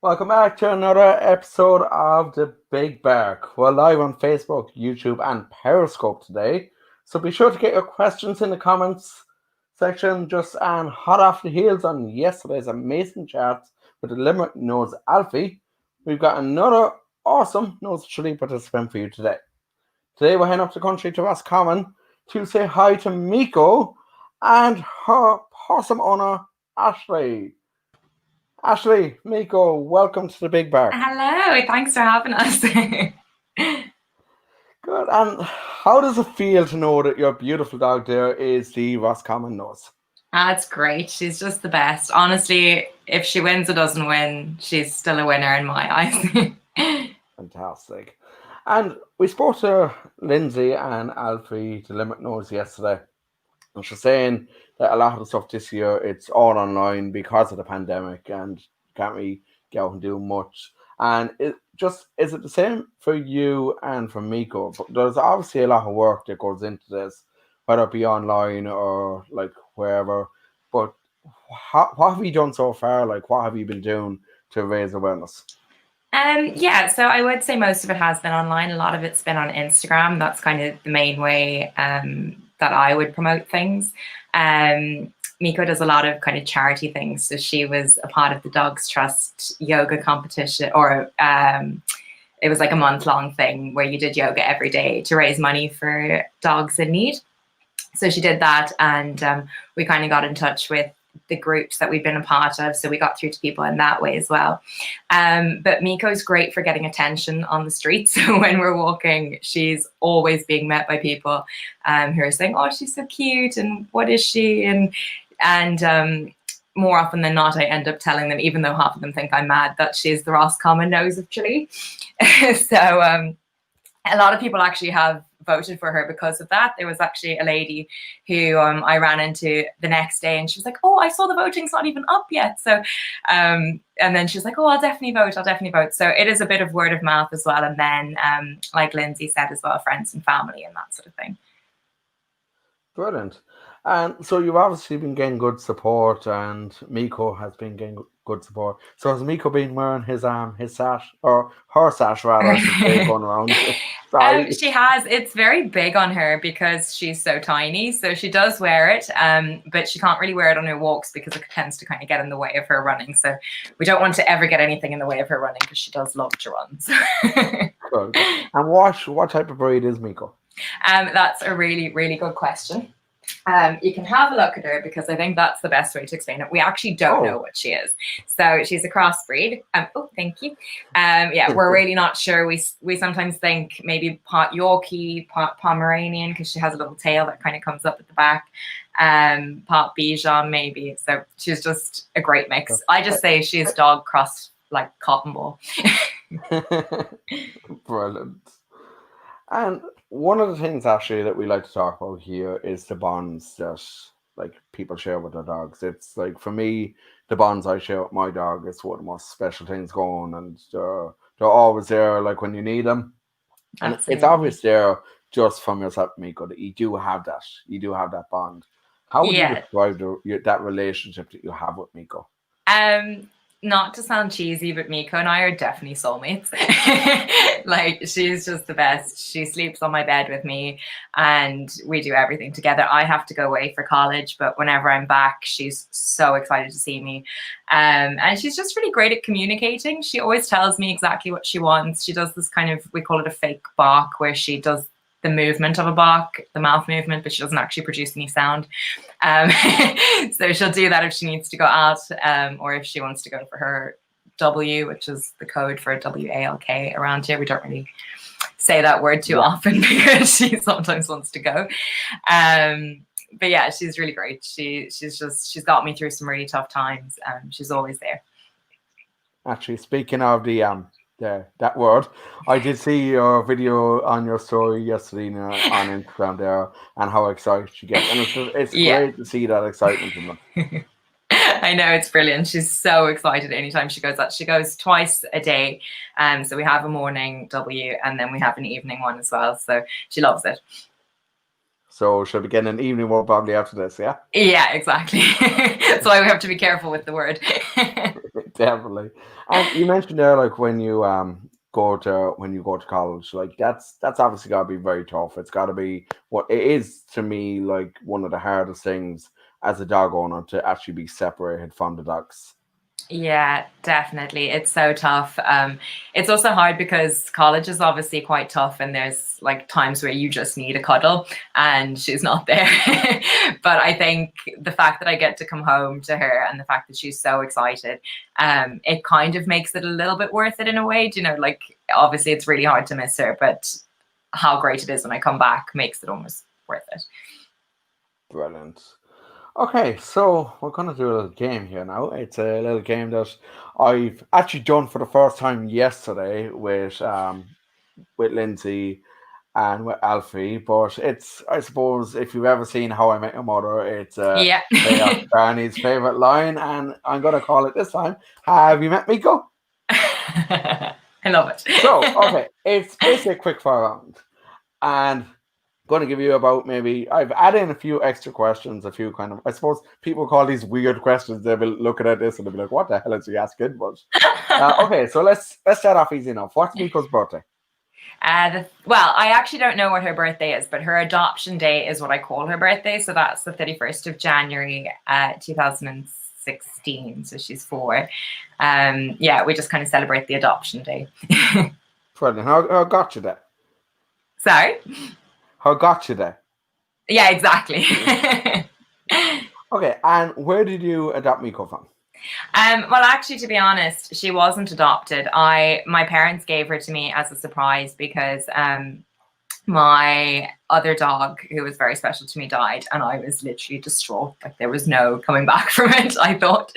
Welcome back to another episode of The Big Bark. We're live on Facebook, YouTube, and Periscope today. So be sure to get your questions in the comments section. Just hot off the heels on yesterday's amazing chat with the Limerick Knows Alfie, we've got another awesome Knows Tralee participant for you today. Today we're heading up the country to Roscommon to say hi to Meeko and her possum owner, Ashley. Ashley, Meeko, welcome to the Big Bark. Hello, thanks for having us. Good. And how does it feel to know that your beautiful dog there is the Roscommon Nose? That's great. She's just the best. Honestly, if she wins or doesn't win, she's still a winner in my eyes. Fantastic. And we spoke to Lindsay and Alfie, the Limerick Nose, yesterday. And she's saying that a lot of the stuff this year, it's all online because of the pandemic and you can't really get out and do much. And is it the same for you and for Meeko? But there's obviously a lot of work that goes into this, whether it be online or like wherever. But what have you done so far? Like, what have you been doing to raise awareness? Yeah, so I would say most of it has been online. A lot of it's been on Instagram. That's kind of the main way that I would promote things. Meeko does a lot of kind of charity things. So she was a part of the Dogs Trust yoga competition, or it was like a month-long thing where you did yoga every day to raise money for dogs in need. So she did that, and we kind of got in touch with the groups that we've been a part of, so we got through to people in that way as well. But Meeko's great for getting attention on the street. So when we're walking, she's always being met by people who are saying, "Oh, she's so cute," and "What is she?" And more often than not, I end up telling them, even though half of them think I'm mad, that she's the Roscommon Nose of Tralee. So a lot of people actually have voted for her because of that. There was actually a lady who I ran into the next day, and she was like, "Oh, I saw the voting's not even up yet." So and then she was like, "Oh, I'll definitely vote." So it is a bit of word of mouth as well, and then like Lindsay said as well, friends and family and that sort of thing. Brilliant. And so you've obviously been getting good support, and Meeko has been getting good support. So has Meeko been wearing his sash, or her sash rather, I should say, going around? Sorry. She has. It's very big on her because she's so tiny. So she does wear it, but she can't really wear it on her walks because it tends to kind of get in the way of her running. So we don't want to ever get anything in the way of her running because she does love to run. So. Good. And what type of breed is Meeko? That's a really, really good question. You can have a look at her because I think that's the best way to explain it. We actually don't know what she is. So she's a crossbreed. Oh, thank you. Yeah, we're really not sure. We sometimes think maybe pot Yorkie, pot Pomeranian, because she has a little tail that kind of comes up at the back. Pot Bichon maybe. So she's just a great mix. I just say she's dog crossed like cotton ball. Brilliant. And one of the things actually that we like to talk about here is the bonds that like people share with their dogs. It's like, for me, the bonds I share with my dog is one of the most special things going, and they're always there like when you need them. And Absolutely. It's obvious there just from yourself, Meeko, that you do have that bond. How would you describe that relationship that you have with Meeko? Not to sound cheesy, but Meeko and I are definitely soulmates. Like, she's just the best. She sleeps on my bed with me and we do everything together. I have to go away for college, but whenever I'm back, she's so excited to see me. And she's just really great at communicating. She always tells me exactly what she wants. She does this kind of, we call it a fake bark, where she does the movement of a bark, the mouth movement, but she doesn't actually produce any sound. So she'll do that if she needs to go out, or if she wants to go for her W, which is the code for WALK around here. We don't really say that word too often because she sometimes wants to go. But yeah, she's really great. She's got me through some really tough times. She's always there. Actually, speaking of that word, I did see your video on your story yesterday on Instagram there, and how excited she gets, and it's great to see that excitement in them. I know, it's brilliant. She's so excited anytime she goes out. She goes twice a day, so we have a morning W and then we have an evening one as well. So she loves it. So she'll be getting an evening one probably after this, yeah? Yeah, exactly. That's why we have to be careful with the word. Definitely. And you mentioned there, like when you go to college, like that's obviously got to be very tough. It's got to be what it is to me, like one of the hardest things as a dog owner to actually be separated from the dogs. Yeah, definitely. It's so tough. It's also hard because college is obviously quite tough, and there's like times where you just need a cuddle, and she's not there. But I think the fact that I get to come home to her and the fact that she's so excited, it kind of makes it a little bit worth it in a way. Do you know, like obviously it's really hard to miss her, but how great it is when I come back makes it almost worth it. Brilliant. Okay, so we're gonna do a little game here now. It's a little game that I've actually done for the first time yesterday with Lindsay and with Alfie. But it's, I suppose, if you've ever seen How I Met Your Mother, it's a Yeah. play off Barney's favorite line, and I'm gonna call it this time. Have you met Meeko? I love it. So, okay, it's basically a quick fire round, and going to give you about maybe I've added in a few extra questions, a few kind of I suppose people call these weird questions. They'll be looking at this and they'll be like, "What the hell is he asking?" But okay, so let's start off easy enough. What's Meeko's birthday? Well, I actually don't know what her birthday is, but her adoption day is what I call her birthday. So that's the 31st of January, 2016. So she's 4. Yeah, we just kind of celebrate the adoption day. Brilliant. How got you there? Sorry? How got you there? Yeah, exactly. Okay, and where did you adopt Meeko from? Well, actually, to be honest, she wasn't adopted. My parents gave her to me as a surprise because my other dog, who was very special to me, died, and I was literally distraught. Like there was no coming back from it, I thought.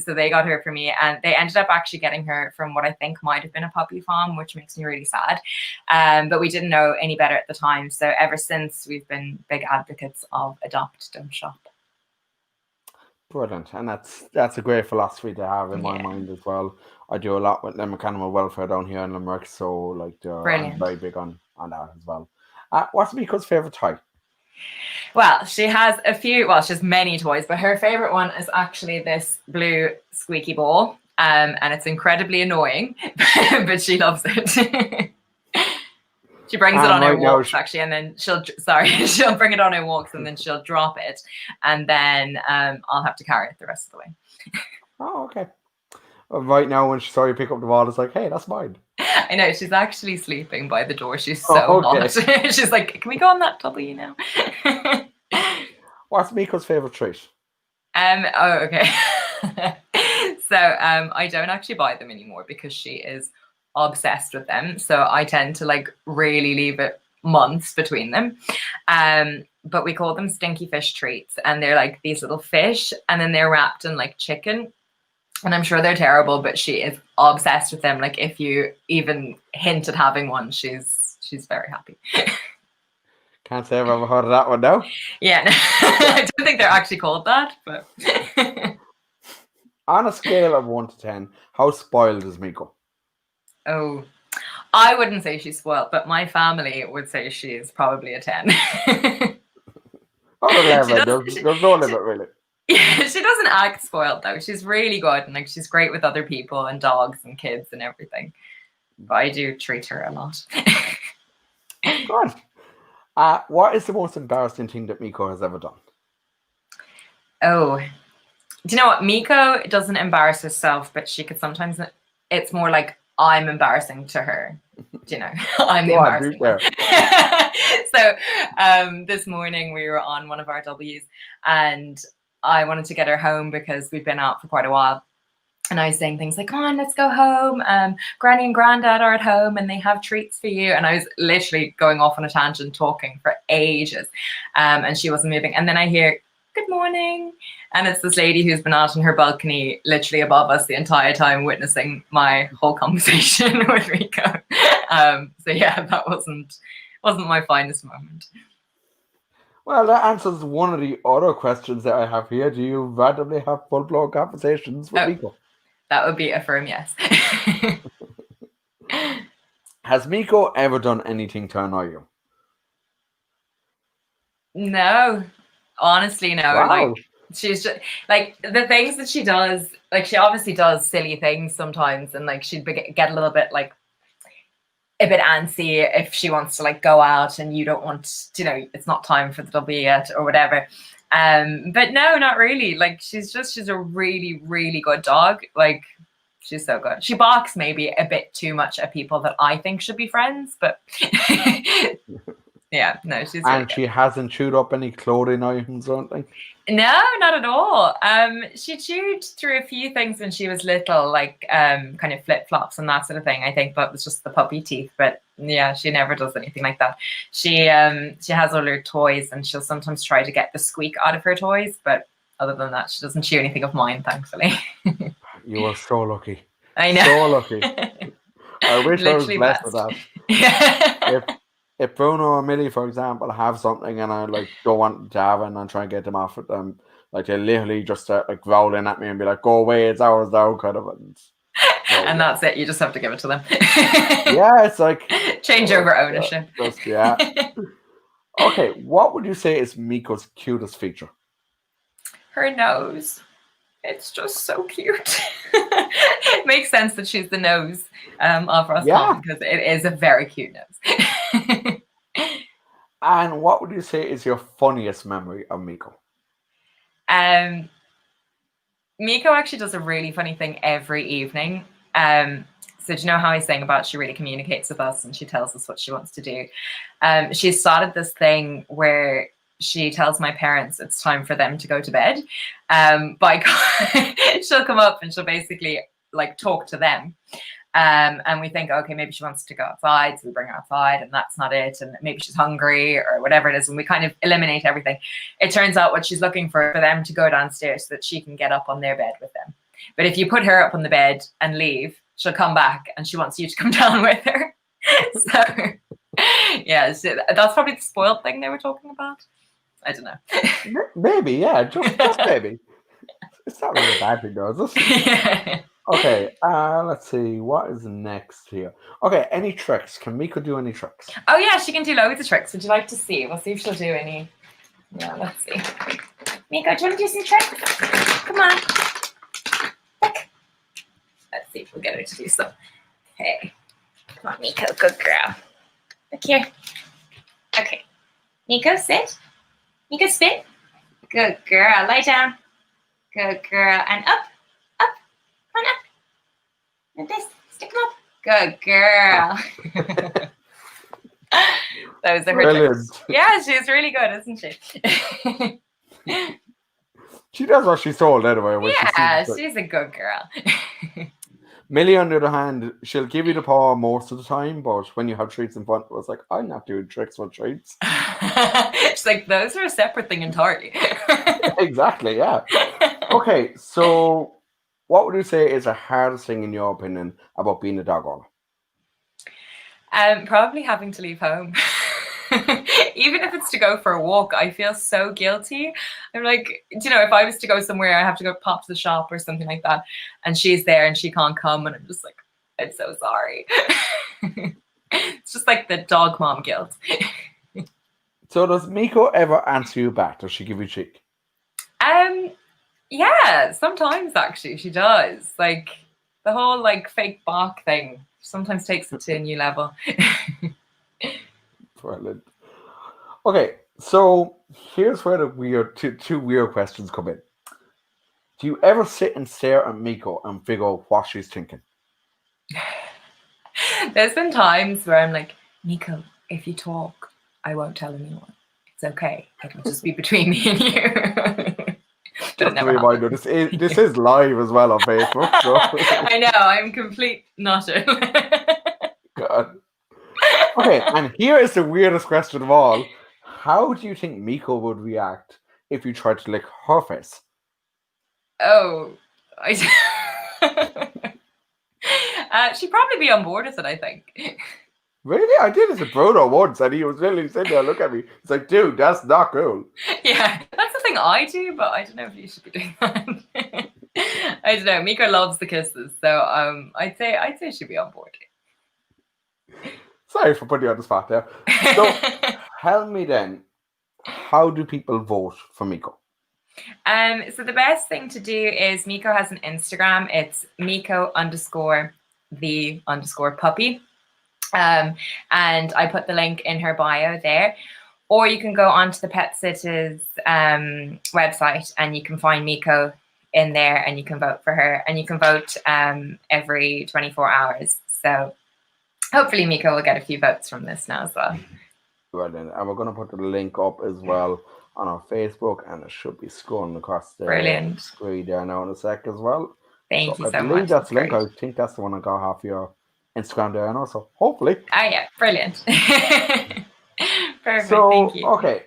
So they got her for me, and they ended up actually getting her from what I think might have been a puppy farm, which makes me really sad. But we didn't know any better at the time. So ever since, we've been big advocates of adopt, don't shop. Brilliant, and that's a great philosophy to have in my Yeah, mind as well. I do a lot with them animal welfare down here in Limerick, so like I'm brilliant. very big on that as well. What's Meeko's favorite toy? Well, she has a few, well, she has many toys, but her favorite one is actually this blue squeaky ball. And it's incredibly annoying, but she loves it. She brings it And on her right now, walks actually, and then she'll bring it on her walks and then she'll drop it, and then I'll have to carry it the rest of the way. oh, okay. Right now, when she saw you pick up the ball, it's like, hey, that's mine. I know, she's actually sleeping by the door. She's so Okay. hot. She's like, can we go on that W now? What's Meeko's favorite treat? Oh, okay. So I don't actually buy them anymore because she is obsessed with them. So I tend to like really leave it months between them. But we call them stinky fish treats, and they're like these little fish, and then they're wrapped in like chicken. And I'm sure they're terrible, but she is obsessed with them. Like if you even hint at having one, she's very happy. Can't say I've ever heard of that one now. Yeah, no, I don't think they're actually called that, but On a scale of 1 to 10, how spoiled is Meeko? oh, I wouldn't say she's spoiled, but my family would say she's probably a 10. Or 11. She, There's no limit, really. yeah, she doesn't act spoiled though. She's really good, and like she's great with other people and dogs and kids and everything. But I do treat her a lot. Good. What is the most embarrassing thing that Meeko has ever done? Oh, do you know what? Meeko doesn't embarrass herself, but she could sometimes. It's more like I'm embarrassing to her. Do you know? I'm the embarrassing one. So this morning we were on one of our W's, and I wanted to get her home because we've been out for quite a while. And I was saying things like, come on, let's go home. Granny and Granddad are at home and they have treats for you. And I was literally going off on a tangent talking for ages. And she wasn't moving. And then I hear, good morning. And it's this lady who's been out on her balcony literally above us the entire time, witnessing my whole conversation with Meeko. So yeah, that wasn't my finest moment. Well, that answers one of the other questions that I have here. Do you randomly have full-blown conversations with Meeko? That would be a firm yes. Has Meeko ever done anything to annoy you? No, honestly, no. Wow. Like She's just like the things that she does. Like she obviously does silly things sometimes, and like she'd get a little bit like a bit antsy if she wants to like go out and you don't want, it's not time for the W yet or whatever. But no, not really. Like she's a really, really good dog. Like she's so good. She barks maybe a bit too much at people that I think should be friends, but yeah, no, she's really good. She hasn't chewed up any clothing items or anything? No, not at all. She chewed through a few things when she was little, like kind of flip-flops and that sort of thing, I think, but it was just the puppy teeth. But yeah, she never does anything like that. She has all her toys, and she'll sometimes try to get the squeak out of her toys, but other than that, she doesn't chew anything of mine, thankfully. You are so lucky. I know. So lucky. I wish I was blessed with that. Yeah. If Bruno or Millie, for example, have something and I like don't want to have it and I'm trying to get them off at them, like they literally just start like growling at me and be like, "Go away, it's ours now," kind of. And that's it. You just have to give it to them. Yeah, it's like change over ownership. Yeah. Okay, what would you say is Meeko's cutest feature? Her nose. It's just so cute. It makes sense that she's the nose of Roscommon because it is a very cute nose. And what would you say is your funniest memory of Meeko? Meeko actually does a really funny thing every evening. So do you know how I was saying about she really communicates with us and she tells us what she wants to do? She started this thing where she tells my parents it's time for them to go to bed. She'll come up and she'll basically like talk to them. And we think, okay, maybe she wants to go outside, so we bring her outside, and that's not it. And maybe she's hungry or whatever it is, and we kind of eliminate everything. It turns out what she's looking for them to go downstairs so that she can get up on their bed with them. But if you put her up on the bed and leave, she'll come back and she wants you to come down with her. So yeah, that's probably the spoiled thing they were talking about. I don't know. Maybe, yeah, just maybe. It's not really a bad thing, though, is it? Yeah. Okay, let's see. What is next here? Okay, any tricks? Can Meeko do any tricks? Oh, yeah, she can do loads of tricks. Would you like to see? We'll see if she'll do any. Yeah, let's see. Meeko, do you want to do some tricks? Come on. Look. Let's see if we'll get her to do some. Okay. Come on, Meeko. Good girl. Look here. Okay. Meeko, sit. Meeko, spit. Good girl. Lie down. Good girl. And up. Come on up. Like this. Stick them up. Good girl. Those are her tricks. Yeah, she's really good, isn't she? She does what she's told anyway. Yeah, she's a good girl. Millie, on the other hand, she'll give you the paw most of the time, but when you have treats in front, it's like, I'm not doing tricks with treats. She's like, those are a separate thing entirely. Exactly, yeah. Okay, so what would you say is the hardest thing, in your opinion, about being a dog owner? Probably having to leave home. Even if it's to go for a walk, I feel so guilty. I'm like, if I was to go somewhere, I have to go pop to the shop or something like that, and she's there and she can't come, and I'm just like, I'm so sorry. It's just like the dog mom guilt. So does Meeko ever answer you back? Does she give you cheek? Yeah, sometimes actually she does. Like the whole like fake bark thing sometimes takes it to a new level. Brilliant. Okay, so here's where the two weird questions come in. Do you ever sit and stare at Meeko and figure out what she's thinking? There's been times where I'm like, Meeko, if you talk, I won't tell anyone. It's okay. It'll just be between me and you. Just a reminder, this is live as well on Facebook. So. I know, I'm complete nutter. God. Okay, and here is the weirdest question of all. How do you think Meeko would react if you tried to lick her face? Oh, she'd probably be on board with it, I think. Really? I did it to Bruno once, and he was literally sitting there looking at me. He's like, dude, that's not cool. Yeah, that's the thing I do, but I don't know if you should be doing that. I don't know. Meeko loves the kisses, so I'd say she'd be on board. Sorry for putting you on the spot there. So, tell me then, how do people vote for Meeko? So the best thing to do is Meeko has an Instagram. It's Meeko_the_puppy. And I put the link in her bio there. Or you can go onto the Pet Sitters website and you can find Meeko in there and you can vote for her. And you can vote every 24 hours. So hopefully Meeko will get a few votes from this now as well. Brilliant. And we're going to put the link up as well on our Facebook, and it should be scrolling across the Brilliant. screen there now in a sec as well. Thank you so I much. believe that's the link. I think that's the one I got half your Instagram there now. So hopefully. Oh yeah, brilliant. Perfect. So, thank you. Okay.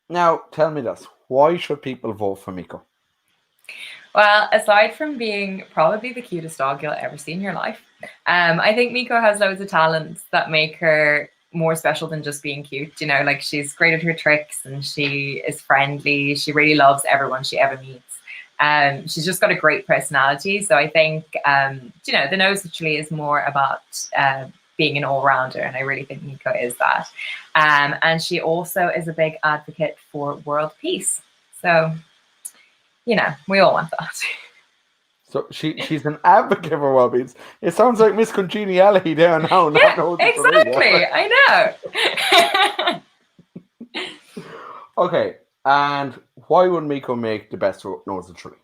Now tell me this. Why should people vote for Meeko? Well, aside from being probably the cutest dog you'll ever see in your life, I think Meeko has loads of talents that make her more special than just being cute. You know, like she's great at her tricks and she is friendly. She really loves everyone she ever meets. She's just got a great personality. So I think, you know, the nose of Tralee is more about being an all-rounder, and I really think Meeko is that. And she also is a big advocate for world peace. So, you know, we all want that. So she's an advocate for world peace. It sounds like Miss Congeniality there now. Yeah, exactly. I know. Okay, and why would Meeko make the best nose of Tralee?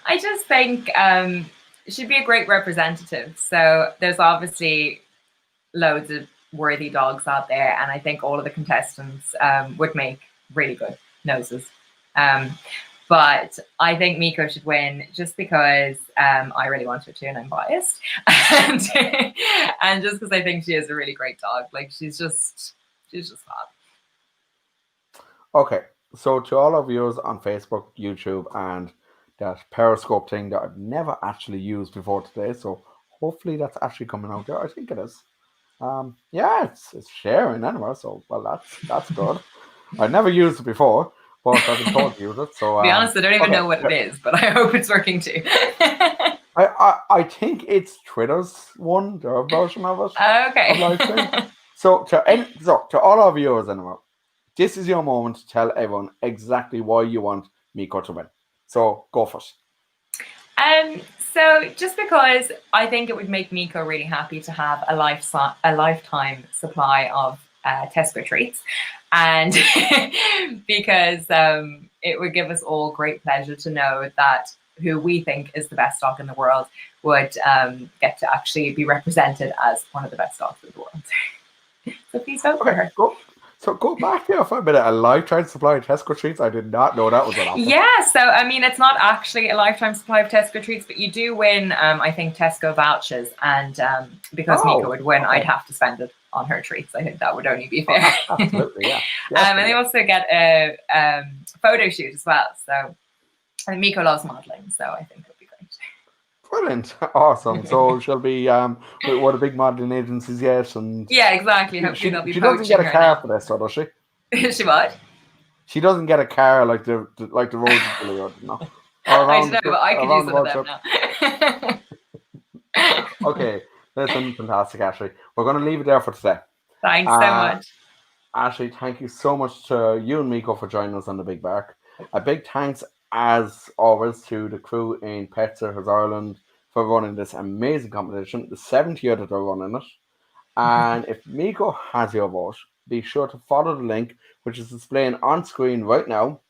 I just think she'd be a great representative. So there's obviously loads of worthy dogs out there, and I think all of the contestants would make really good noses. But I think Meeko should win just because I really want her to, and I'm biased, and just because I think she is a really great dog. Like she's just fab. Okay, so to all our viewers on Facebook, YouTube, and that Periscope thing that I've never actually used before today, so hopefully that's actually coming out there. I think it is. Yeah, it's sharing anyway, so well that's good. I've never used it before, but I've been told to use it. So to be honest, I don't even know what it is, but I hope it's working too. I think it's Twitter's one, their version of it. Okay. So to all our viewers anyway, this is your moment to tell everyone exactly why you want Meeko to win. So go first. So just because I think it would make Meeko really happy to have a lifetime supply of Tesco treats, and because it would give us all great pleasure to know that who we think is the best dog in the world would get to actually be represented as one of the best dogs in the world. So please vote for her. Go back here for a minute. A lifetime supply of Tesco treats? I did not know that was an option. Yeah, so I mean, it's not actually a lifetime supply of Tesco treats, but you do win, I think, Tesco vouchers. And because Meeko would win, I'd have to spend it on her treats. I think that would only be fair. Absolutely, yeah. And they also get a photo shoot as well. So and Meeko loves modelling, so I think it would be great. Brilliant. Awesome. So she'll be with one of the big modelling agencies yet. And yeah, exactly. Hopefully they'll be she doesn't get a car for this, so does she? She what? She doesn't get a car like the Roses Billy, no. I don't know, but I could use one of them now. Okay, listen, fantastic, Ashley. We're going to leave it there for today. Thanks so much. Ashley, thank you so much to you and Meeko for joining us on the Big Bark. A big thanks, as always, to the crew in Pet Sitters Ireland for running this amazing competition, the 7th year that they're running it. And if Meeko has your vote, be sure to follow the link, which is displaying on screen right now.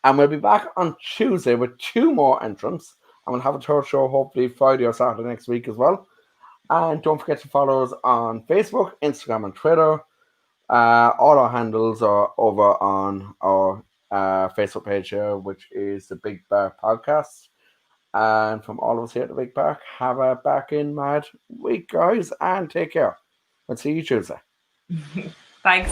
And we'll be back on Tuesday with 2 more entrants. And we'll have a third show hopefully Friday or Saturday next week as well. And don't forget to follow us on Facebook, Instagram, and Twitter. All our handles are over on our Facebook page here, which is the Big Bark Podcast. And from all of us here at the Big Bark, have a back in mad week, guys, and take care. We'll see you Tuesday. Thanks.